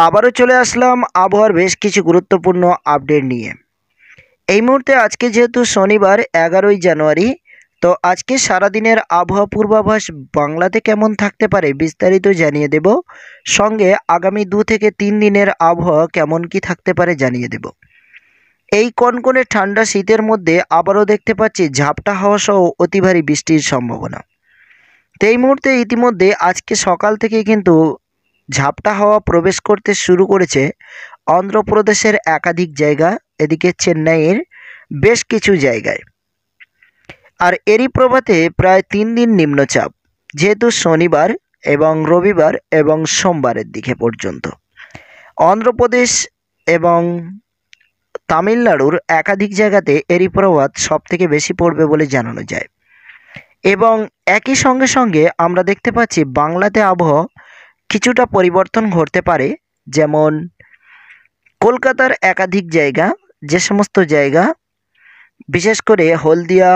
আবারও চলে আসলাম আবহাওয়ার বেশ কিছু গুরুত্বপূর্ণ আপডেট নিয়ে। এই মুহূর্তে আজকে যেহেতু শনিবার 11ই জানুয়ারি, তো আজকে সারাদিনের আবহাওয়া পূর্বাভাস বাংলাতে কেমন থাকতে পারে বিস্তারিত জানিয়ে দেব। সঙ্গে আগামী 2 থেকে 3 দিনের আবহাওয়া কেমন কি থাকতে পারে জানিয়ে দেব। এই কনকনে ঠান্ডা শীতের মধ্যে আবারও দেখতে পাচ্ছি ঝাপটা হাওয়া সহ অতি ভারী বৃষ্টির সম্ভাবনা। তো এই মুহূর্তে ইতিমধ্যে আজকে সকাল থেকে কিন্তু ঝাপটা হাওয়া প্রবেশ করতে শুরু করেছে অন্ধ্রপ্রদেশের একাধিক জায়গা, এদিকে চেন্নাইয়ের বেশ কিছু জায়গায়। আর এরই প্রভাতে প্রায় 3 দিন নিম্নচাপ, যেহেতু শনিবার এবং রবিবার এবং সোমবারের দিকে পর্যন্ত অন্ধ্রপ্রদেশ এবং তামিলনাড়ুর একাধিক জায়গাতে এরই প্রভাব সবথেকে বেশি পড়বে বলে জানানো যায়। এবং একই সঙ্গে সঙ্গে আমরা দেখতে পাচ্ছি বাংলাতে আবহাওয়া কিছুটা পরিবর্তন ঘটতে পারে। যেমন কলকাতার একাধিক জায়গা, যে সমস্ত জায়গা বিশেষ করে হলদিয়া,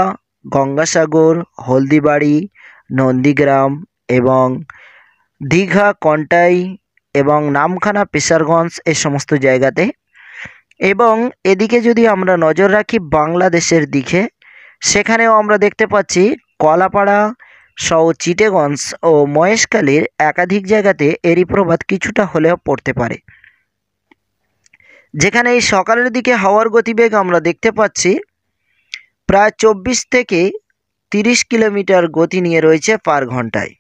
গঙ্গাসাগর, হলদিবাড়ি, নন্দীগ্রাম এবং দীঘা, কন্টাই এবং নামখানা, পেশারগঞ্জ এই সমস্ত জায়গাতে। এবং এদিকে যদি আমরা নজর রাখি বাংলাদেশের দিকে, সেখানেও আমরা দেখতে পাচ্ছি কলাপাড়া সহ চিটেগঞ্জ ও মহেশখালীর একাধিক জায়গাতে এরই প্রভাব কিছুটা হলেও পড়তে পারে। যেখানে এই সকালের দিকে হাওয়ার গতিবেগ আমরা দেখতে পাচ্ছি প্রায় 24 থেকে 30 কিলোমিটার গতি নিয়ে রয়েছে পার ঘন্টায়।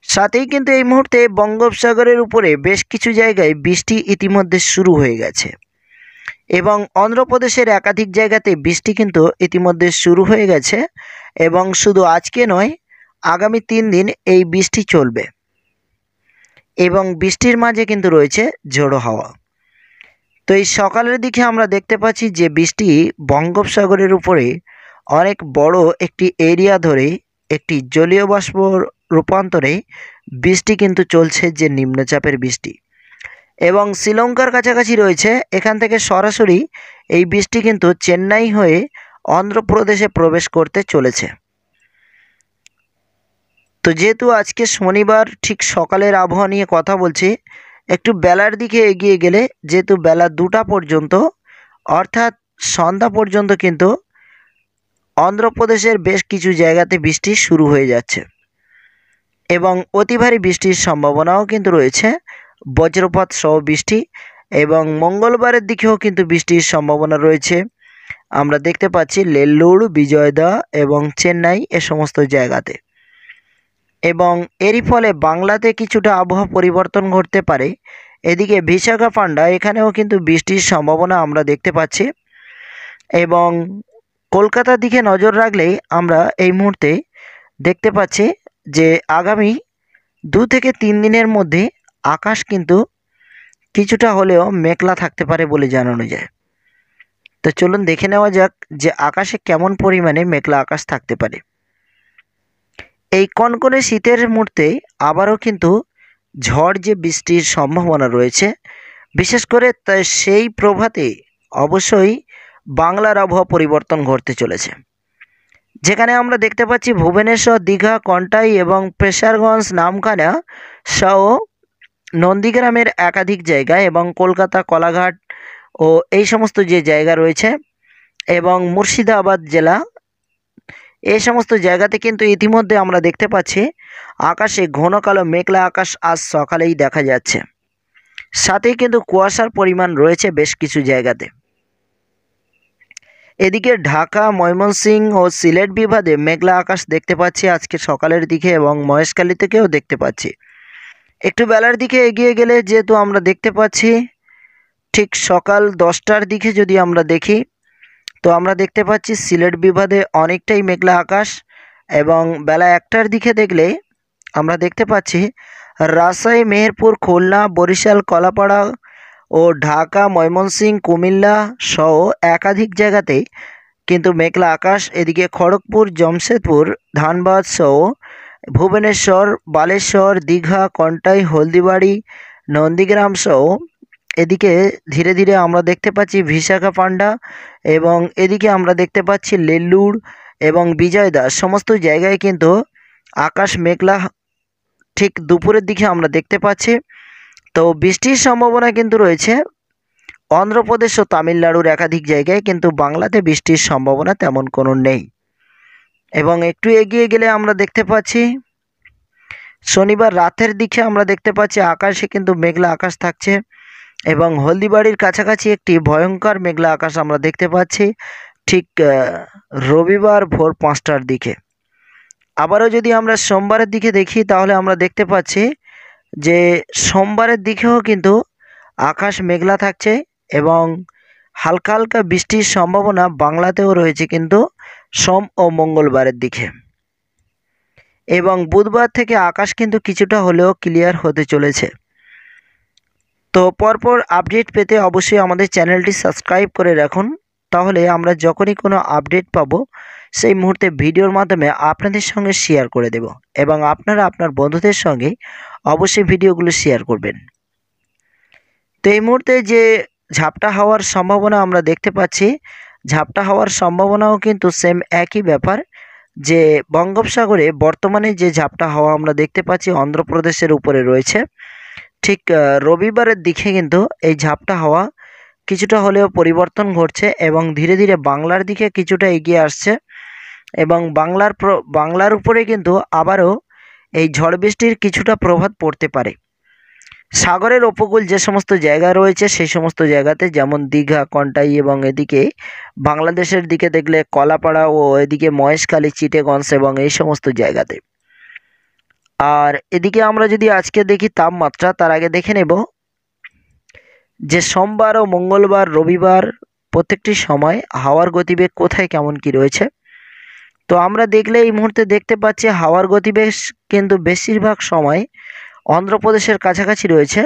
সাথেই কিন্তু এই মুহূর্তে বঙ্গোপসাগরের উপরে বেশ কিছু জায়গায় বৃষ্টি ইতিমধ্যে শুরু হয়ে গেছে এবং অন্ধ্রপ্রদেশের একাধিক জায়গাতে বৃষ্টি কিন্তু ইতিমধ্যে শুরু হয়ে গেছে। এবং শুধু আজকে নয়, আগামী 3 দিন এই বৃষ্টি চলবে এবং বৃষ্টির মাঝে কিন্তু রয়েছে ঝোড়ো হাওয়া। তো এই সকালের দিকে আমরা দেখতে পাচ্ছি যে বৃষ্টি বঙ্গোপসাগরের উপরে অনেক বড় একটি এরিয়া ধরে একটি জলীয় বাষ্প রূপান্তরে বৃষ্টি কিন্তু চলছে, যে নিম্নচাপের বৃষ্টি। এবং শ্রীলঙ্কার কাছাকাছি রয়েছে, এখান থেকে সরাসরি এই বৃষ্টি কিন্তু চেন্নাই হয়ে অন্ধ্রপ্রদেশে প্রবেশ করতে চলেছে। তো যেহেতু আজকে শনিবার, ঠিক সকালের আবহাওয়া নিয়ে কথা বলছি, একটু বেলার দিকে এগিয়ে গেলে, যেহেতু বেলা 2টা পর্যন্ত অর্থাৎ সন্ধ্যা পর্যন্ত কিন্তু অন্ধ্রপ্রদেশের বেশ কিছু জায়গাতে বৃষ্টি শুরু হয়ে যাচ্ছে এবং অতি ভারী বৃষ্টির সম্ভাবনাও কিন্তু রয়েছে, বজ্রপাত সহ বৃষ্টি। এবং মঙ্গলবারের দিকেও কিন্তু বৃষ্টির সম্ভাবনা রয়েছে। আমরা দেখতে পাচ্ছি নেল্লোর, বিজয়দা এবং চেন্নাই এ সমস্ত জায়গাতে। এবং এরই ফলে বাংলাতে কিছুটা আবহাওয়া পরিবর্তন ঘটতে পারে। এদিকে বিশাখাপাট্টানম, এখানেও কিন্তু বৃষ্টির সম্ভাবনা আমরা দেখতে পাচ্ছি। এবং কলকাতার দিকে নজর রাখলেই আমরা এই মুহূর্তে দেখতে পাচ্ছি যে আগামী 2 থেকে 3 দিনের মধ্যে আকাশ কিন্তু কিছুটা হলেও মেঘলা থাকতে পারে বলে জানানো যায়। তো চলুন দেখে নেওয়া যাক যে আকাশে কেমন পরিমাণে মেঘলা আকাশ থাকতে পারে। এই কনকনে শীতের মুহূর্তে আবারও কিন্তু ঝড় যে বৃষ্টির সম্ভাবনা রয়েছে, বিশেষ করে সেই প্রভাতে অবশ্যই বাংলার আবহাওয়া পরিবর্তন ঘটতে চলেছে। যেখানে আমরা দেখতে পাচ্ছি ভুবনেশ্বর, দীঘা, কন্টাই এবং পেশারগঞ্জ, নামখানা সহ নন্দীগ্রামের একাধিক জায়গায় এবং কলকাতা, কলাঘাট ও এই সমস্ত যে জায়গা রয়েছে এবং মুর্শিদাবাদ জেলা, এই সমস্ত জায়গাতে কিন্তু ইতিমধ্যে আমরা দেখতে পাচ্ছি আকাশে ঘন কালো মেঘলা আকাশ আজ সকালেই দেখা যাচ্ছে। সাথেই কিন্তু কুয়াশার পরিমাণ রয়েছে বেশ কিছু জায়গাতে। এদিকে ঢাকা, ময়মনসিংহ ও সিলেট বিভাগে মেঘলা আকাশ দেখতে পাচ্ছি আজকে সকালের দিকে এবং মহেশখালী থেকেও দেখতে পাচ্ছি। একটু বেলার দিকে এগিয়ে গেলে যেহেতু আমরা দেখতে পাচ্ছি ঠিক সকাল 10টার দিকে যদি আমরা দেখি, তো আমরা দেখতে পাচ্ছি সিলেট বিভাগে অনেকটাই মেঘলা আকাশ। এবং বেলা 1টার দিকে দেখলে আমরা দেখতে পাচ্ছি রাজশাহী, মেহেরপুর, খুলনা, বরিশাল, কলাপাড়া ও ঢাকা, ময়মনসিংহ, কুমিল্লা সহ একাধিক জায়গাতে কিন্তু মেঘলা আকাশ। এদিকে খড়গপুর, জামশেদপুর, ধানবাদ সহ ভুবনেশ্বর, বালেশ্বর, দীঘা, কন্টাই, হলদিবাড়ি, নন্দীগ্রাম সহ এদিকে ধীরে ধীরে আমরা দেখতে পাচ্ছি বিশাখাপাট্টানম এবং এদিকে আমরা দেখতে পাচ্ছি নেল্লোর এবং বিজয়দা, সমস্ত জায়গায় কিন্তু আকাশ মেঘলা ঠিক দুপুরের দিকে আমরা দেখতে পাচ্ছি। তো বৃষ্টির সম্ভাবনা কিন্তু রয়েছে অন্ধ্রপ্রদেশ ও তামিলনাড়ুর একাধিক জায়গায়, কিন্তু বাংলাতে বৃষ্টির সম্ভাবনা তেমন কোনো নেই। এবং একটু এগিয়ে গেলে আমরা দেখতে পাচ্ছি শনিবার রাতের দিকে আমরা দেখতে পাচ্ছি আকাশে কিন্তু মেঘলা আকাশ থাকছে এবং হলদিবাড়ির কাছাকাছি একটি ভয়ঙ্কর মেঘলা আকাশ আমরা দেখতে পাচ্ছি ঠিক রবিবার ভোর 5টার দিকে। আবারও যদি আমরা সোমবারের দিকে দেখি তাহলে আমরা দেখতে পাচ্ছি যে সোমবারের দিকেও কিন্তু আকাশ মেঘলা থাকছে এবং হালকা হালকা বৃষ্টির সম্ভাবনা বাংলাতেও রয়েছে কিন্তু সোম ও মঙ্গলবারের দিকে। এবং বুধবার থেকে আকাশ কিন্তু কিছুটা হলেও ক্লিয়ার হতে চলেছে। তো পরপর আপডেট পেতে অবশ্যই আমাদের চ্যানেলটি সাবস্ক্রাইব করে রাখুন, তাহলে আমরা যখনই কোনো আপডেট পাবো সেই মুহূর্তে ভিডিওর মাধ্যমে আপনাদের সঙ্গে শেয়ার করে দেব এবং আপনারা আপনার বন্ধুদের সঙ্গে অবশ্যই ভিডিওগুলো শেয়ার করবেন। তো এই মুহূর্তে যে ঝাপটা হওয়ার সম্ভাবনা আমরা দেখতে পাচ্ছি, ঝাপটা হওয়ার সম্ভাবনাও কিন্তু সেম একই ব্যাপার, যে বঙ্গোপসাগরে বর্তমানে যে ঝাপটা হাওয়া আমরা দেখতে পাচ্ছি অন্ধ্রপ্রদেশের উপরে রয়েছে, ঠিক রবিবারের দিকে কিন্তু এই ঝাপটা হাওয়া কিছুটা হলেও পরিবর্তন ঘটছে এবং ধীরে ধীরে বাংলার দিকে কিছুটা এগিয়ে আসছে এবং বাংলার উপরে কিন্তু আবারও এই ঝড় বৃষ্টির কিছুটা প্রভাব পড়তে পারে। সাগরের উপকূল যে সমস্ত জায়গা রয়েছে সেই সমস্ত জায়গাতে, যেমন দীঘা, কন্টাই এবং এদিকে বাংলাদেশের দিকে দেখলে কলাপাড়া ও এদিকে মহেশখালী, চিটেগঞ্জ এবং এই সমস্ত জায়গাতে। আর এদিকে আমরা যদি আজকে দেখি তাপমাত্রা, তার আগে দেখে নেব যে সোমবার ও মঙ্গলবার, রবিবার প্রত্যেকটি সময় হাওয়ার গতিবেগ কোথায় কেমন কি রয়েছে। তো আমরা দেখলে এই মুহূর্তে দেখতে পাচ্ছি হাওয়ার গতিবেগ কিন্তু বেশিরভাগ সময় অন্ধ্রপ্রদেশের কাছাকাছি রয়েছে।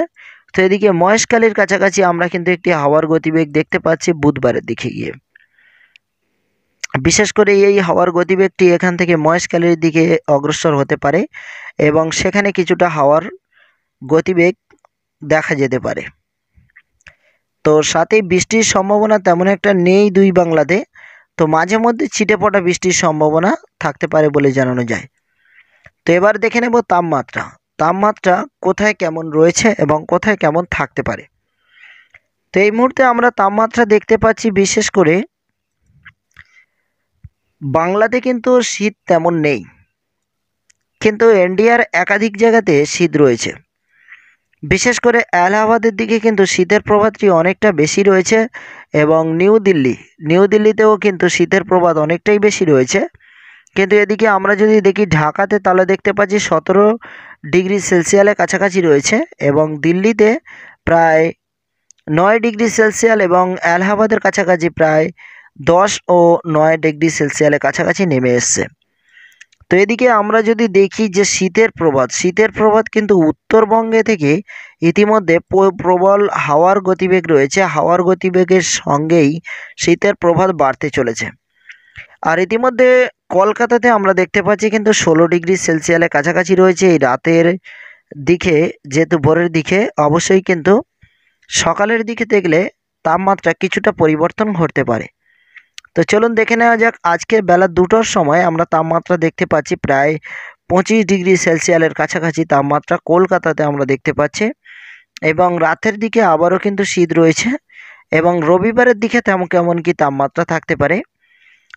তো এদিকে মহেশখালীর কাছাকাছি আমরা কিন্তু একটি হাওয়ার গতিবেগ দেখতে পাচ্ছি বুধবারের দিকে গিয়ে। বিশেষ করে এই হাওয়ার গতিবেগটি এখান থেকে মহেশখালীর দিকে অগ্রসর হতে পারে এবং সেখানে কিছুটা হাওয়ার গতিবেগ দেখা যেতে পারে। তো সাথে বৃষ্টির সম্ভাবনা তেমন একটা নেই দুই বাংলাতে, তো মাঝে মধ্যে ছিটে পড়া বৃষ্টির সম্ভাবনা থাকতে পারে বলে জানানো যায়। তো এবার দেখে নেব তাপমাত্রা কোথায় কেমন রয়েছে এবং কোথায় কেমন থাকতে পারে। তো এই মুহূর্তে আমরা তাপমাত্রা দেখতে পাচ্ছি বিশেষ করে বাংলাতে কিন্তু শীত তেমন নেই, কিন্তু ইন্ডিয়ার একাধিক জায়গাতে শীত রয়েছে। বিশেষ করে এলাহাবাদের দিকে কিন্তু শীতের প্রভাবটি অনেকটা বেশি রয়েছে এবং নিউ দিল্লিতেও কিন্তু শীতের প্রভাব অনেকটাই বেশি রয়েছে। কিন্তু এদিকে আমরা যদি দেখি ঢাকাতে, তাহলে দেখতে পাচ্ছি 17 ডিগ্রি সেলসিয়াসের কাছাকাছি রয়েছে এবং দিল্লিতে প্রায় 9 ডিগ্রি সেলসিয়াস এবং এলাহাবাদের কাছাকাছি প্রায় 10 ও 9 ডিগ্রি সেলসিয়াসের কাছাকাছি নেমে এসছে। তো এদিকে আমরা যদি দেখি যে শীতের প্রভাব কিন্তু উত্তরবঙ্গে থেকে ইতিমধ্যে প্রবল হাওয়ার গতিবেগ রয়েছে, হাওয়ার গতিবেগের সঙ্গেই শীতের প্রভাব বাড়তে চলেছে। আর ইতিমধ্যে কলকাতাতে আমরা দেখতে পাচ্ছি কিন্তু 16 ডিগ্রি সেলসিয়াসের কাছাকাছি রয়েছে এই রাতের দিকে, যেহেতু ভোরের দিকে অবশ্যই কিন্তু সকালের দিকে দেখলে তাপমাত্রা কিছুটা পরিবর্তন ঘটতে পারে। তো চলুন দেখে নেওয়া যাক, আজকে বেলা 2টোর সময় আমরা তাপমাত্রা দেখতে পাচ্ছি প্রায় 25 ডিগ্রি সেলসিয়াসের কাছাকাছি তাপমাত্রা কলকাতাতে আমরা দেখতে পাচ্ছি এবং রাতের দিকে আবারও কিন্তু শীত রয়েছে এবং রবিবারের দিকে তেমন কেমন কি তাপমাত্রা থাকতে পারে।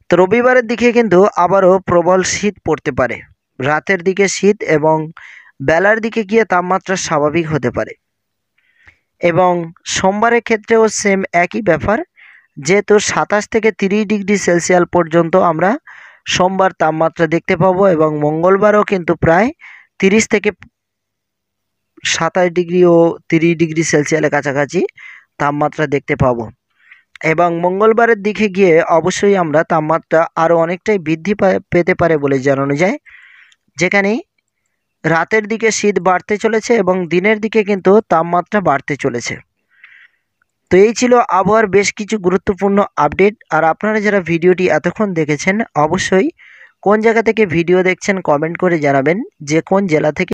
তো রবিবারের দিকে কিন্তু আবারও প্রবল শীত পড়তে পারে, রাতের দিকে শীত এবং বেলার দিকে গিয়ে তাপমাত্রা স্বাভাবিক হতে পারে। এবং সোমবারের ক্ষেত্রেও সেম একই ব্যাপার, যেহেতু 27 থেকে 30 ডিগ্রি সেলসিয়াস পর্যন্ত আমরা সোমবার তাপমাত্রা দেখতে পাবো এবং মঙ্গলবারও কিন্তু প্রায় 30 থেকে 27 ডিগ্রি ও 30 ডিগ্রি সেলসিয়াসের কাছাকাছি তাপমাত্রা দেখতে পাবো এবং মঙ্গলবারের দিকে গিয়ে অবশ্যই আমরা তাপমাত্রা আরও অনেকটাই বৃদ্ধি পেতে পারে বলে জানানো যায়, যেখানে রাতের দিকে শীত বাড়তে চলেছে এবং দিনের দিকে কিন্তু তাপমাত্রা বাড়তে চলেছে। তো এই ছিল আবহাওয়ার বেশ কিছু গুরুত্বপূর্ণ আপডেট। আর আপনারা যারা ভিডিওটি এতক্ষণ দেখেছেন অবশ্যই কোন জায়গা থেকে ভিডিও দেখছেন কমেন্ট করে জানাবেন, যে কোন জেলা থেকে